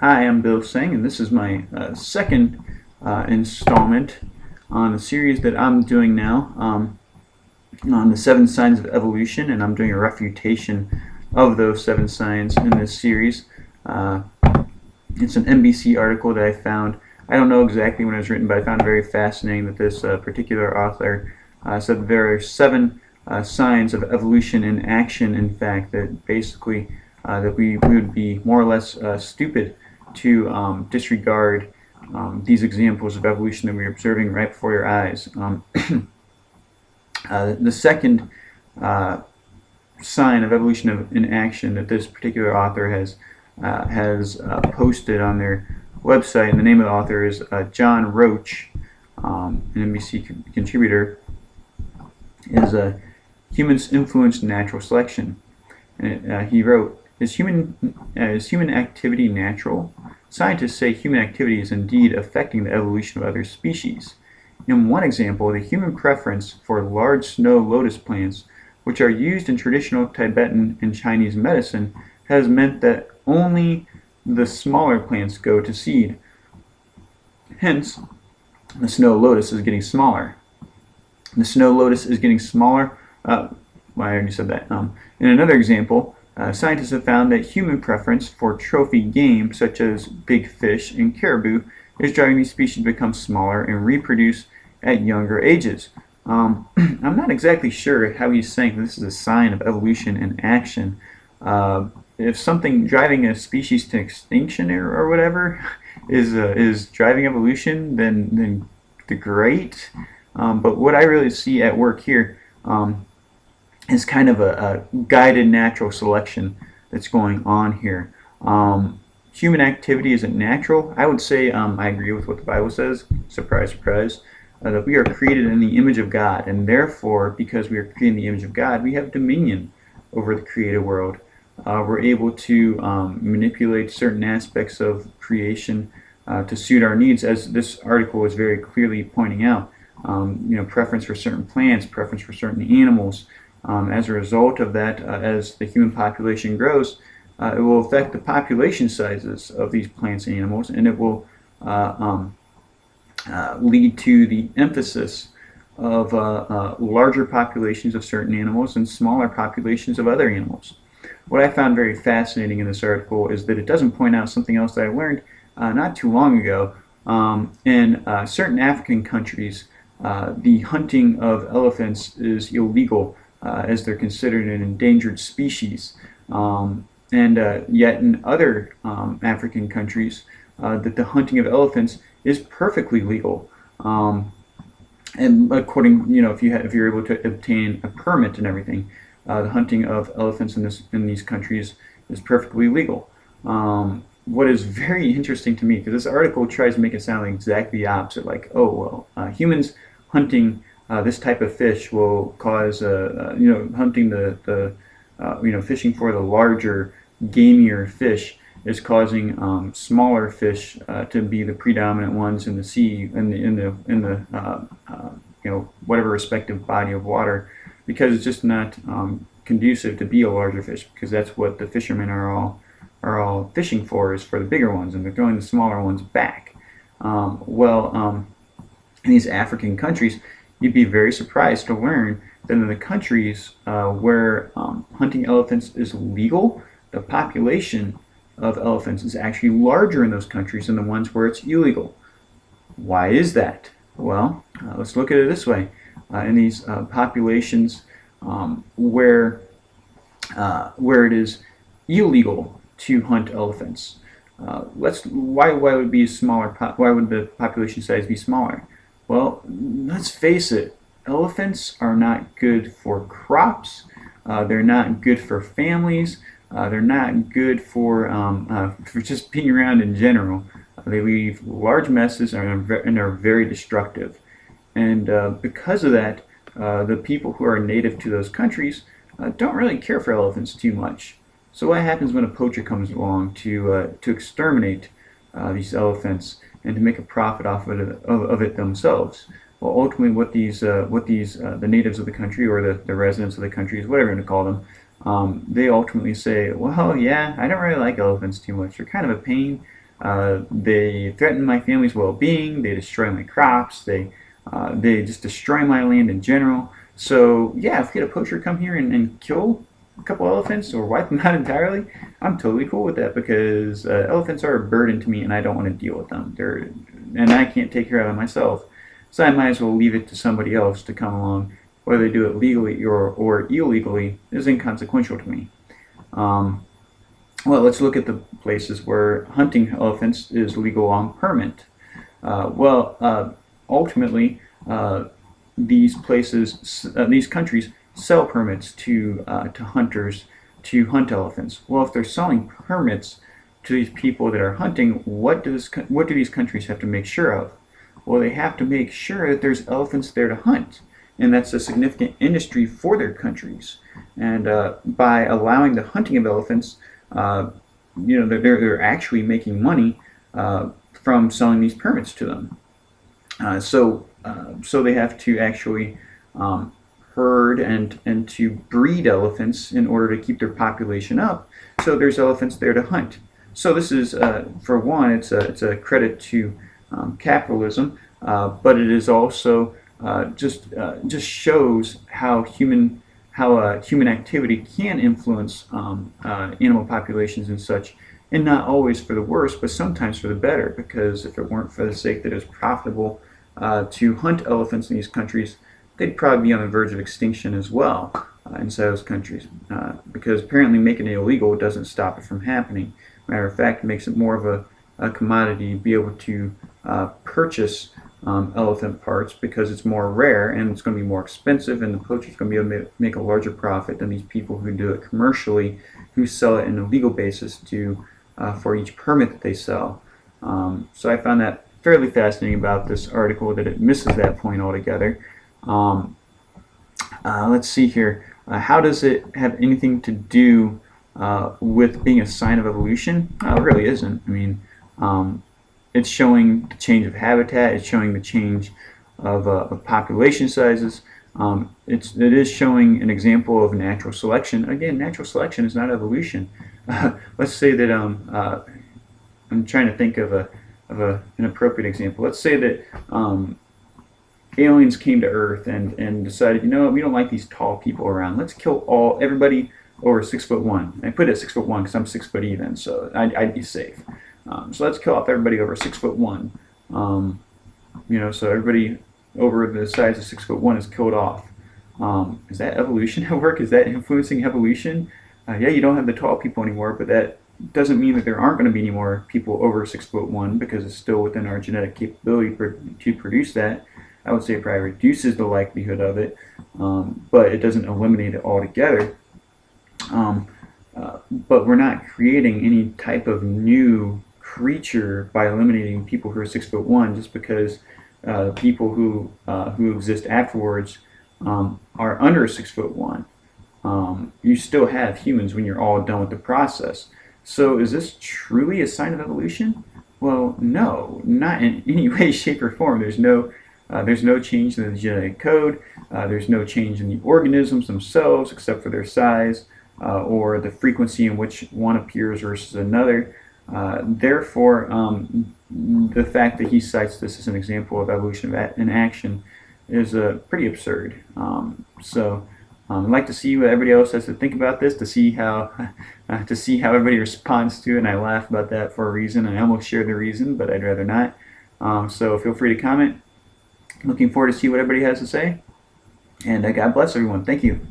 Hi, I'm Bill Seng, and this is my second installment on a series that I'm doing now on the 7 signs of evolution, and I'm doing a refutation of those 7 signs in this series. It's an NBC article that I found. I don't know exactly when it was written, but I found it very fascinating that this particular author said that there are 7 signs of evolution in action, in fact, that basically that we would be more or less stupid to disregard these examples of evolution that we're observing right before your eyes. The second sign of evolution in action that this particular author has posted on their website, and the name of the author is John Roach, an NBC contributor, is humans influence natural selection. And he wrote, is human activity natural? Scientists say human activity is indeed affecting the evolution of other species. In one example, the human preference for large snow lotus plants, which are used in traditional Tibetan and Chinese medicine, has meant that only the smaller plants go to seed. Hence, the snow lotus is getting smaller. The snow lotus is getting smaller. Well, I already said that. In another example, scientists have found that human preference for trophy game, such as big fish and caribou, is driving these species to become smaller and reproduce at younger ages. I'm not exactly sure how he's saying this is a sign of evolution in action. If something driving a species to extinction or whatever is driving evolution, then great. But what I really see at work here is kind of a guided natural selection that's going on here. Human activity isn't natural. I would say I agree with what the Bible says. Surprise, surprise. That we are created in the image of God, and therefore, because we are created in the image of God, we have dominion over the created world. We're able to manipulate certain aspects of creation to suit our needs, as this article is very clearly pointing out. Preference for certain plants, preference for certain animals. As a result of that, as the human population grows, it will affect the population sizes of these plants and animals, and it will lead to the emphasis of larger populations of certain animals and smaller populations of other animals. What I found very fascinating in this article is that it doesn't point out something else that I learned not too long ago. In certain African countries, the hunting of elephants is illegal, as they're considered an endangered species. Yet in other African countries, that the hunting of elephants is perfectly legal. And according, if you're able to obtain a permit and everything, the hunting of elephants in these countries is perfectly legal. What is very interesting to me, because this article tries to make it sound like exactly the opposite, like, oh well, humans hunting this type of fish will cause, hunting fishing for the larger, gamier fish is causing smaller fish to be the predominant ones in the sea, in the whatever respective body of water, because it's just not conducive to be a larger fish, because that's what the fishermen are all fishing for, is for the bigger ones, and they're throwing the smaller ones back. In these African countries, you'd be very surprised to learn that in the countries where hunting elephants is legal, the population of elephants is actually larger in those countries than the ones where it's illegal. Why is that? Well, let's look at it this way. In these populations where it is illegal to hunt elephants, why would it be smaller? Why would the population size be smaller? Well, let's face it, elephants are not good for crops. They're not good for families. They're not good for just being around in general. They leave large messes and are very destructive. And because of that, the people who are native to those countries don't really care for elephants too much. So what happens when a poacher comes along to exterminate these elephants and to make a profit off of it themselves? Well, ultimately, what the natives of the country, or the residents of the country, whatever you want to call them, they ultimately say, well, yeah, I don't really like elephants too much. They're kind of a pain. They threaten my family's well-being. They destroy my crops. They just destroy my land in general. So yeah, if we had a poacher come here and kill a couple elephants or wipe them out entirely, I'm totally cool with that, because elephants are a burden to me and I don't want to deal with them. And I can't take care of them myself. So I might as well leave it to somebody else to come along. Whether they do it legally or illegally is inconsequential to me. Well, let's look at the places where hunting elephants is legal on permit. Ultimately, these countries sell permits to hunters to hunt elephants. Well, if they're selling permits to these people that are hunting, what do these countries have to make sure of? Well, they have to make sure that there's elephants there to hunt, and that's a significant industry for their countries. And by allowing the hunting of elephants, they're actually making money from selling these permits to them. So they have to actually herd and to breed elephants in order to keep their population up. So there's elephants there to hunt. So this is, for one, it's a credit to capitalism, but it is also just shows how human activity can influence animal populations and such, and not always for the worse, but sometimes for the better. Because if it weren't for the sake that it was profitable to hunt elephants in these countries, they'd probably be on the verge of extinction as well inside those countries. Because apparently making it illegal doesn't stop it from happening. Matter of fact, it makes it more of a commodity to be able to purchase elephant parts, because it's more rare and it's going to be more expensive, and the poacher's going to be able to make a larger profit than these people who do it commercially, who sell it on a legal basis for each permit that they sell. So I found that fairly fascinating about this article, that it misses that point altogether. Let's see here. How does it have anything to do with being a sign of evolution? It really isn't. I mean, it's showing the change of habitat. It's showing the change of population sizes. It is showing an example of natural selection. Again, natural selection is not evolution. Let's say that I'm trying to think of an appropriate example. Let's say that aliens came to Earth and decided, we don't like these tall people around. Let's kill everybody over 6'1". I put it at 6'1" because I'm 6 foot even, so I'd be safe. So let's kill off everybody over 6'1". So everybody over the size of 6'1" is killed off. Is that evolution at work? Is that influencing evolution? Yeah, you don't have the tall people anymore, but that doesn't mean that there aren't going to be any more people over 6'1", because it's still within our genetic capability to produce that. I would say it probably reduces the likelihood of it, but it doesn't eliminate it altogether. But we're not creating any type of new creature by eliminating people who are 6'1", just because people who exist afterwards are under 6'1". You still have humans when you're all done with the process. So is this truly a sign of evolution? Well, no, not in any way, shape, or form. There's no change in the genetic code. There's no change in the organisms themselves, except for their size or the frequency in which one appears versus another. Therefore, the fact that he cites this as an example of evolution in action is pretty absurd. I'd like to see what everybody else has to think about this, to see how everybody responds to it. And I laugh about that for a reason. I almost share the reason, but I'd rather not. So feel free to comment. Looking forward to see what everybody has to say. And God bless everyone. Thank you.